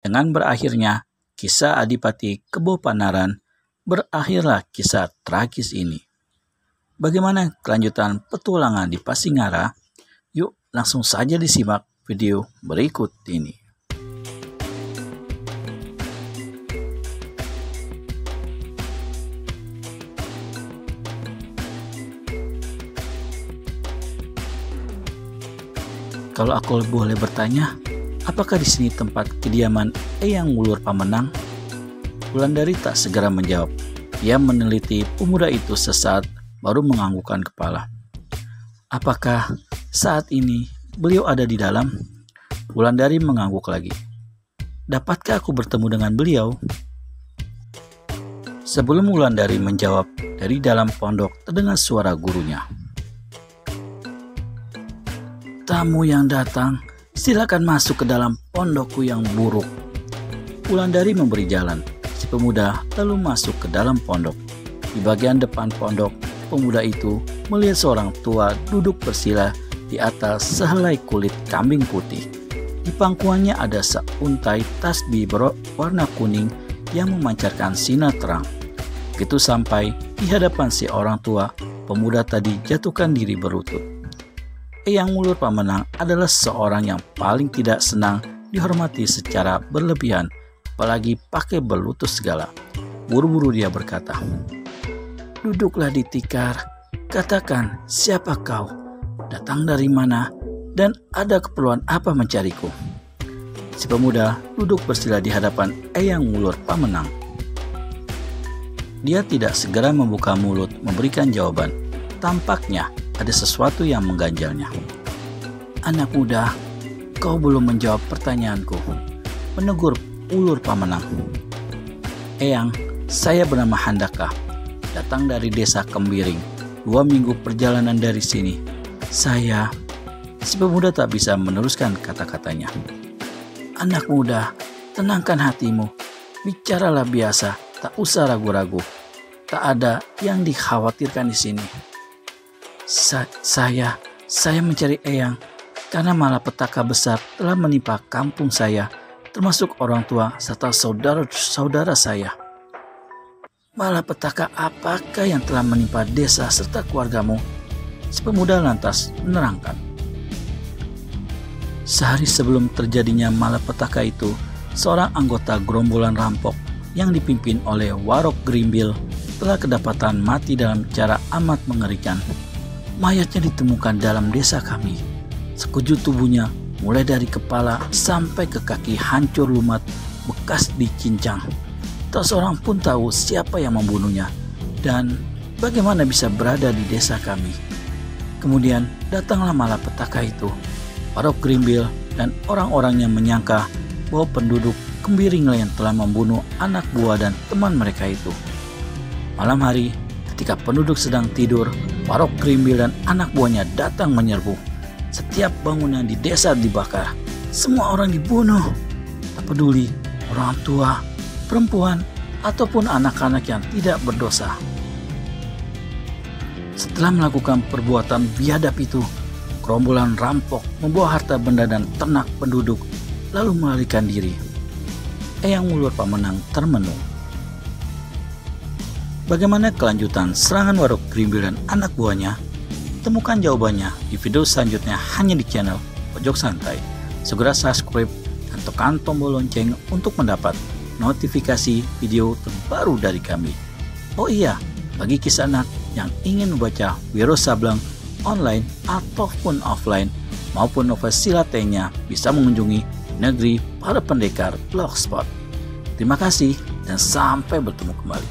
Dengan berakhirnya kisah Adipati Kebo Panaran, berakhirlah kisah tragis ini. Bagaimana kelanjutan petualangan di Pasingara? Yuk langsung saja disimak video berikut ini. Kalau aku boleh bertanya, apakah di sini tempat kediaman Eyang Wulur Pamenang? Wulandari tak segera menjawab. Ia meneliti pemuda itu sesaat, baru menganggukkan kepala. Apakah saat ini beliau ada di dalam? Wulandari mengangguk lagi. Dapatkah aku bertemu dengan beliau? Sebelum Wulandari menjawab, dari dalam pondok terdengar suara gurunya. Tamu yang datang, silakan masuk ke dalam pondokku yang buruk. Wulandari memberi jalan. Si pemuda lalu masuk ke dalam pondok. Di bagian depan pondok, pemuda itu melihat seorang tua duduk bersila di atas sehelai kulit kambing putih. Di pangkuannya ada seuntai tasbih berwarna kuning yang memancarkan sinar terang. Begitu sampai di hadapan si orang tua, pemuda tadi jatuhkan diri berlutut. Eyang Wulur Pamenang adalah seorang yang paling tidak senang dihormati secara berlebihan, apalagi pakai berlutut segala. Buru-buru dia berkata, "Duduklah di tikar, katakan siapa kau, datang dari mana, dan ada keperluan apa mencariku?" Si pemuda duduk bersila di hadapan Eyang Wulur Pamenang. Dia tidak segera membuka mulut memberikan jawaban. Tampaknya ada sesuatu yang mengganjalnya. "Anak muda, kau belum menjawab pertanyaanku," menegur Wulur Pamenang. "Eyang, saya bernama Handaka, datang dari desa Kembiring, 2 minggu perjalanan dari sini. Saya..." Si pemuda tak bisa meneruskan kata-katanya. "Anak muda, tenangkan hatimu, bicaralah biasa, tak usah ragu-ragu. Tak ada yang dikhawatirkan di sini. Saya mencari Eyang karena malapetaka besar telah menimpa kampung saya, termasuk orang tua serta saudara-saudara saya." "Malapetaka apakah yang telah menimpa desa serta keluargamu?" Si pemuda lantas menerangkan. Sehari sebelum terjadinya malapetaka itu, seorang anggota gerombolan rampok yang dipimpin oleh Warok Grimbil telah kedapatan mati dalam cara amat mengerikan. Mayatnya ditemukan dalam desa kami. Sekujur tubuhnya, mulai dari kepala sampai ke kaki hancur lumat, bekas dicincang. Tak seorang pun tahu siapa yang membunuhnya dan bagaimana bisa berada di desa kami. Kemudian datanglah malapetaka itu. Warok Grimbil dan orang-orangnya menyangka bahwa penduduk Kembiring yang telah membunuh anak buah dan teman mereka itu. Malam hari, ketika penduduk sedang tidur, Warok Grimbil dan anak buahnya datang menyerbu. Setiap bangunan di desa dibakar. Semua orang dibunuh. Tak peduli orang tua, perempuan, ataupun anak-anak yang tidak berdosa. Setelah melakukan perbuatan biadab itu, gerombolan rampok membawa harta benda dan ternak penduduk, lalu melarikan diri. Eyang Wulur Pamenang termenung. Bagaimana kelanjutan serangan Warok Grimbil dan anak buahnya? Temukan jawabannya di video selanjutnya hanya di channel Pojok Santai. Segera subscribe dan tekan tombol lonceng untuk mendapat notifikasi video terbaru dari kami. Oh iya, bagi kisah anak yang ingin membaca Wiro Sableng online ataupun offline maupun novel silat lainnya, bisa mengunjungi Negeri Para Pendekar Blogspot. Terima kasih dan sampai bertemu kembali.